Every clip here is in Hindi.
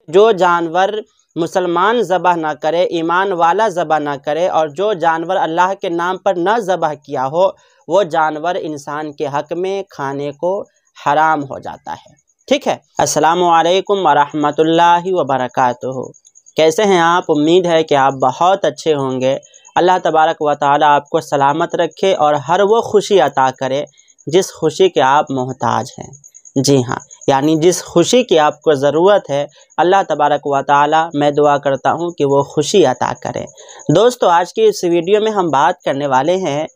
जो जानवर मुसलमान ज़बह ना करे, ईमान वाला ज़बह ना करे, और जो जानवर अल्लाह के नाम पर न ज़बह किया हो, वो जानवर इंसान के हक़ में खाने को हराम हो जाता है। ठीक है। अस्सलामु अलैकुम वरहमतुल्लाहि वबरकातुहू। कैसे हैं आप? उम्मीद है कि आप बहुत अच्छे होंगे। अल्लाह तबारक व तआला आपको सलामत रखे और हर वो खुशी अता करे जिस खुशी के आप मोहताज हैं। जी हाँ, यानी जिस खुशी की आपको ज़रूरत है, अल्लाह तबारक व तआला मैं दुआ करता हूँ कि वो खुशी अता करें। दोस्तों, आज की इस वीडियो में हम बात करने वाले हैं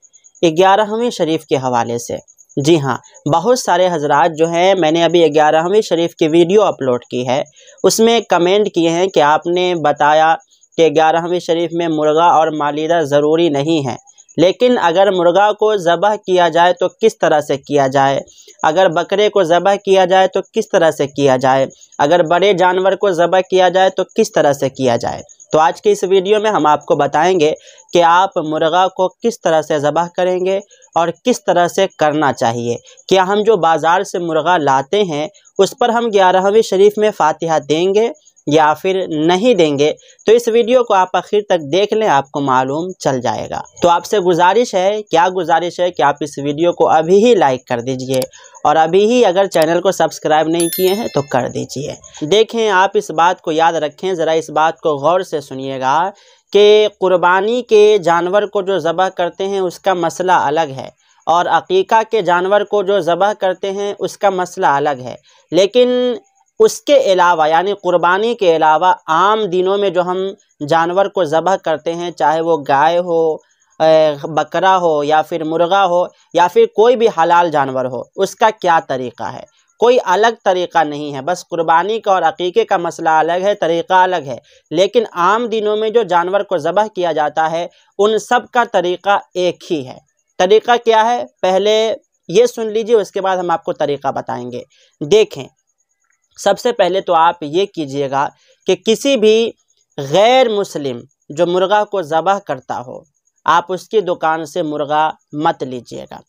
11वीं शरीफ के हवाले से। जी हाँ, बहुत सारे हजरात जो हैं, मैंने अभी 11वीं शरीफ की वीडियो अपलोड की है, उसमें कमेंट किए हैं कि आपने बताया कि 11वीं शरीफ में मुर्गा और मालिदा ज़रूरी नहीं है, लेकिन अगर मुर्गा को ज़बह किया जाए तो किस तरह से किया जाए, अगर बकरे को ज़बह किया जाए तो किस तरह से किया जाए, अगर बड़े जानवर को ज़बह किया जाए तो किस तरह से किया जाए। तो आज के इस वीडियो में हम आपको बताएंगे कि आप मुर्गा को किस तरह से ज़बह करेंगे और किस तरह से करना चाहिए। क्या हम जो बाज़ार से मुर्गा लाते हैं उस पर हम 11वीं शरीफ में फ़ातिहा देंगे या फिर नहीं देंगे? तो इस वीडियो को आप आखिर तक देख लें, आपको मालूम चल जाएगा। तो आपसे गुजारिश है, क्या गुजारिश है कि आप इस वीडियो को अभी ही लाइक कर दीजिए और अभी ही अगर चैनल को सब्सक्राइब नहीं किए हैं तो कर दीजिए। देखें, आप इस बात को याद रखें, ज़रा इस बात को गौर से सुनिएगा कि कुर्बानी के जानवर को जो ज़बह करते हैं उसका मसला अलग है और अकीका के जानवर को जो ज़बह करते हैं उसका मसला अलग है। लेकिन उसके अलावा, यानी कुर्बानी के अलावा आम दिनों में जो हम जानवर को ज़बह करते हैं, चाहे वो गाय हो, बकरा हो या फिर मुर्गा हो या फिर कोई भी हलाल जानवर हो, उसका क्या तरीक़ा है? कोई अलग तरीक़ा नहीं है, बस कुर्बानी का और अकीके का मसला अलग है, तरीक़ा अलग है। लेकिन आम दिनों में जो जानवर को ज़बह किया जाता है उन सब का तरीक़ा एक ही है। तरीक़ा क्या है? पहले ये सुन लीजिए, उसके बाद हम आपको तरीक़ा बताएंगे। देखें, सबसे पहले तो आप ये कीजिएगा कि किसी भी गैर मुस्लिम जो मुर्गा को ज़बह करता हो, आप उसकी दुकान से मुर्गा मत लीजिएगा।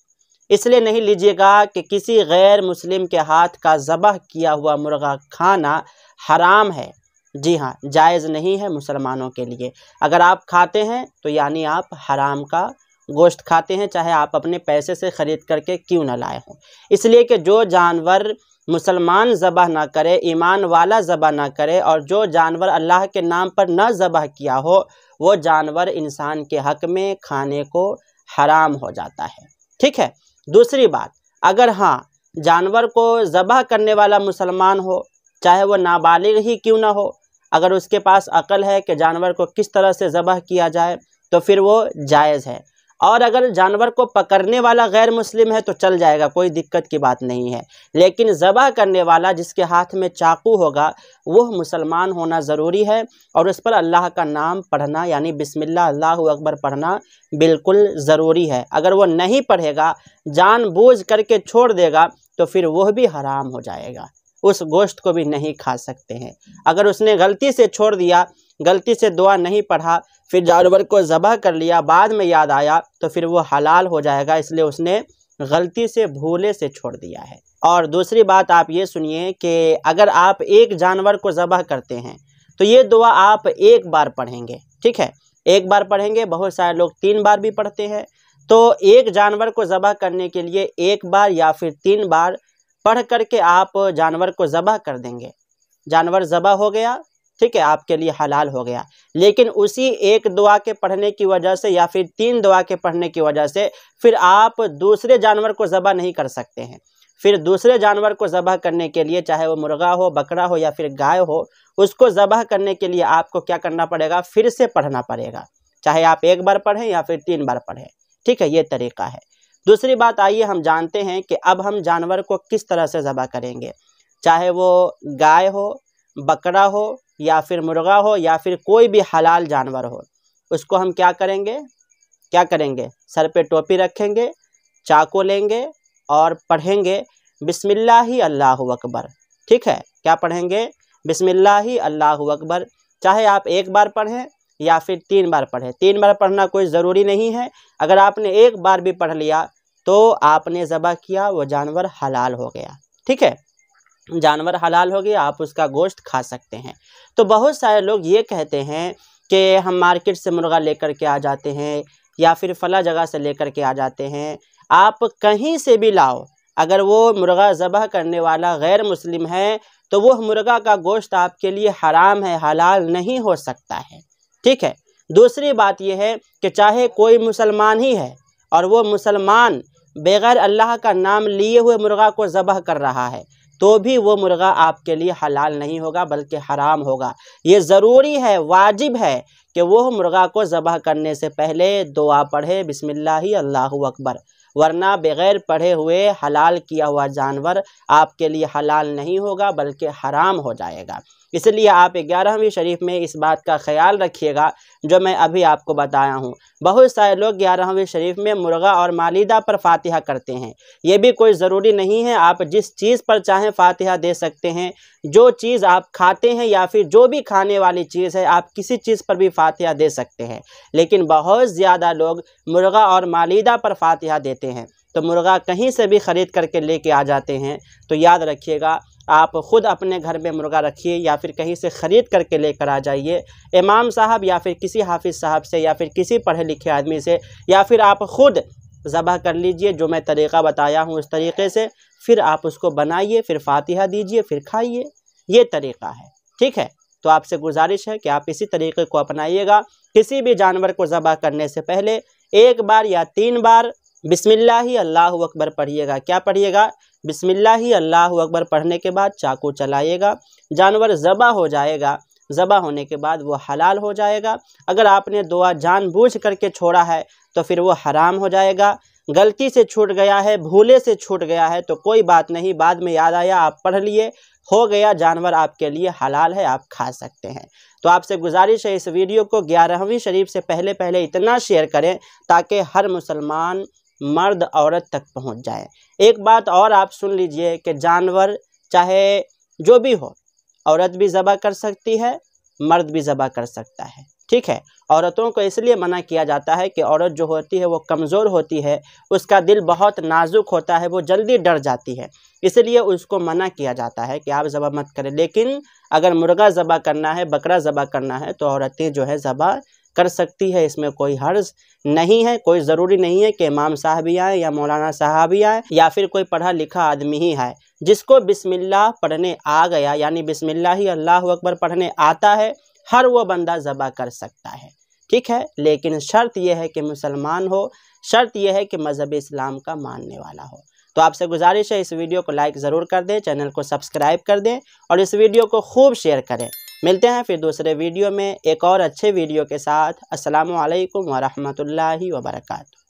इसलिए नहीं लीजिएगा कि किसी गैर मुस्लिम के हाथ का ज़बह किया हुआ मुर्गा खाना हराम है। जी हाँ, जायज़ नहीं है मुसलमानों के लिए। अगर आप खाते हैं तो यानी आप हराम का गोश्त खाते हैं, चाहे आप अपने पैसे से ख़रीद करके क्यों न लाए हों। इसलिए कि जो जानवर मुसलमान ज़बह ना करे, ईमान वाला ज़बह ना करे, और जो जानवर अल्लाह के नाम पर न ज़बह किया हो, वो जानवर इंसान के हक़ में खाने को हराम हो जाता है। ठीक है। दूसरी बात, अगर हाँ जानवर को ज़बह करने वाला मुसलमान हो, चाहे वो नाबालिग ही क्यों ना हो, अगर उसके पास अक़ल है कि जानवर को किस तरह से ज़बह किया जाए तो फिर वो जायज़ है। और अगर जानवर को पकड़ने वाला गैर मुस्लिम है तो चल जाएगा, कोई दिक्कत की बात नहीं है। लेकिन ज़बह करने वाला जिसके हाथ में चाकू होगा वह मुसलमान होना ज़रूरी है और उस पर अल्लाह का नाम पढ़ना, यानी बिस्मिल्लाह अल्लाहु अकबर पढ़ना बिल्कुल ज़रूरी है। अगर वो नहीं पढ़ेगा, जानबूझ करके छोड़ देगा, तो फिर वह भी हराम हो जाएगा, उस गोश्त को भी नहीं खा सकते हैं। अगर उसने गलती से छोड़ दिया, गलती से दुआ नहीं पढ़ा, फिर जानवर को ज़बह कर लिया, बाद में याद आया, तो फिर वो हलाल हो जाएगा, इसलिए उसने गलती से भूले से छोड़ दिया है। और दूसरी बात आप ये सुनिए कि अगर आप एक जानवर को ज़बह करते हैं तो ये दुआ आप एक बार पढ़ेंगे। ठीक है, एक बार पढ़ेंगे, बहुत सारे लोग 3 बार भी पढ़ते हैं। तो एक जानवर को ज़बह करने के लिए 1 बार या फिर 3 बार पढ़ करके आप जानवर को ज़बह कर देंगे। जानवर ज़बह हो गया, ठीक है, आपके लिए हलाल हो गया। लेकिन उसी एक दुआ के पढ़ने की वजह से या फिर 3 दुआ के पढ़ने की वजह से फिर आप दूसरे जानवर को ज़बह नहीं कर सकते हैं। फिर दूसरे जानवर को ज़बह करने के लिए, चाहे वो मुर्गा हो, बकरा हो या फिर गाय हो, उसको ज़बह करने के लिए आपको क्या करना पड़ेगा? फिर से पढ़ना पड़ेगा, चाहे आप 1 बार पढ़ें या फिर 3 बार पढ़ें। ठीक है, ये तरीक़ा है। दूसरी बात, आइए हम जानते हैं कि अब हम जानवर को किस तरह से ज़बह करेंगे। चाहे वो गाय हो, बकरा हो या फिर मुर्गा हो या फिर कोई भी हलाल जानवर हो, उसको हम क्या करेंगे? सर पे टोपी रखेंगे, चाकू लेंगे और पढ़ेंगे बिस्मिल्लाहि अल्लाहु अकबर। ठीक है, क्या पढ़ेंगे? बिस्मिल्लाहि अल्लाहु अकबर। चाहे आप 1 बार पढ़ें या फिर 3 बार पढ़ें, 3 बार पढ़ना कोई ज़रूरी नहीं है। अगर आपने 1 बार भी पढ़ लिया तो आपने ज़बह किया, वो जानवर हलाल हो गया। ठीक है। जानवर हलाल हो गया, आप उसका गोश्त खा सकते हैं। तो बहुत सारे लोग ये कहते हैं कि हम मार्केट से मुर्गा लेकर के आ जाते हैं या फिर फला जगह से लेकर के आ जाते हैं। आप कहीं से भी लाओ, अगर वो मुर्गा ज़बह करने वाला गैर मुस्लिम है तो वह मुर्गा का गोश्त आपके लिए हराम है, हलाल नहीं हो सकता है। ठीक है। दूसरी बात यह है कि चाहे कोई मुसलमान ही है और वो मुसलमान बग़ैर अल्लाह का नाम लिए हुए मुर्गा को ज़बह कर रहा है तो भी वो मुर्गा आपके लिए हलाल नहीं होगा बल्कि हराम होगा। ये ज़रूरी है, वाजिब है कि वो मुर्गा को ज़बह करने से पहले दुआ पढ़े, बिस्मिल्लाहि अल्लाहु अकबर, वरना बग़ैर पढ़े हुए हलाल किया हुआ जानवर आपके लिए हलाल नहीं होगा बल्कि हराम हो जाएगा। इसलिए आप 11वीं शरीफ में इस बात का ख्याल रखिएगा जो मैं अभी आपको बताया हूँ। बहुत सारे लोग 11वीं शरीफ में मुर्गा और मालिदा पर फातिहा करते हैं। ये भी कोई ज़रूरी नहीं है, आप जिस चीज़ पर चाहें फातिहा दे सकते हैं। जो चीज़ आप खाते हैं या फिर जो भी खाने वाली चीज़ है आप किसी चीज़ पर भी फातिहा दे सकते हैं। लेकिन बहुत ज़्यादा लोग मुर्गा और मालिदा पर फातिहा देते हैं। तो मुर्गा कहीं से भी ख़रीद करके लेके आ जाते हैं। तो याद रखिएगा, आप ख़ुद अपने घर में मुर्गा रखिए या फिर कहीं से ख़रीद करके लेकर आ जाइए, इमाम साहब या फिर किसी हाफिज़ साहब से या फिर किसी पढ़े लिखे आदमी से, या फिर आप ख़ुद ज़बह कर लीजिए जो मैं तरीक़ा बताया हूँ उस तरीक़े से। फिर आप उसको बनाइए, फिर फातिहा दीजिए, फिर खाइए। ये तरीक़ा है। ठीक है। तो आपसे गुजारिश है कि आप इसी तरीक़े को अपनाइएगा। किसी भी जानवर को ज़बह करने से पहले 1 बार या 3 बार बिस्मिल्लाहि अल्लाहु अकबर पढ़िएगा। क्या पढ़िएगा? बिस्मिल्लाहि अल्लाहु अकबर पढ़ने के बाद चाकू चलाइएगा, जानवर ज़बह हो जाएगा। ज़बह होने के बाद वो हलाल हो जाएगा। अगर आपने दुआ जानबूझ करके छोड़ा है तो फिर वो हराम हो जाएगा। गलती से छूट गया है, भूले से छूट गया है तो कोई बात नहीं, बाद में याद आया आप पढ़ लिए, हो गया, जानवर आपके लिए हलाल है, आप खा सकते हैं। तो आपसे गुजारिश है इस वीडियो को 11वीं शरीफ से पहले इतना शेयर करें ताकि हर मुसलमान मर्द औरत तक पहुंच जाए। एक बात और आप सुन लीजिए कि जानवर चाहे जो भी हो, औरत भी ज़बह कर सकती है, मर्द भी ज़बह कर सकता है। ठीक है। औरतों को इसलिए मना किया जाता है कि औरत जो होती है वो कमज़ोर होती है, उसका दिल बहुत नाजुक होता है, वो जल्दी डर जाती है, इसलिए उसको मना किया जाता है कि आप ज़बह मत करें। लेकिन अगर मुर्गा ज़बह करना है, बकरा ज़बह करना है तो औरतें जो है ज़बह कर सकती है, इसमें कोई हर्ज नहीं है। कोई ज़रूरी नहीं है कि इमाम साहब ही आए या मौलाना साहब ही आए या फिर कोई पढ़ा लिखा आदमी ही है। जिसको बिस्मिल्लाह पढ़ने आ गया, यानी बिस्मिल्लाहि अल्लाहु अकबर पढ़ने आता है, हर वो बंदा ज़बह कर सकता है। ठीक है। लेकिन शर्त यह है कि मुसलमान हो, शर्त यह है कि मज़हब इस्लाम का मानने वाला हो। तो आपसे गुजारिश है इस वीडियो को लाइक ज़रूर कर दें, चैनल को सब्सक्राइब कर दें और इस वीडियो को खूब शेयर करें। मिलते हैं फिर दूसरे वीडियो में एक और अच्छे वीडियो के साथ। अस्सलामु अलैकुम व रहमतुल्लाहि व बरकातुहू।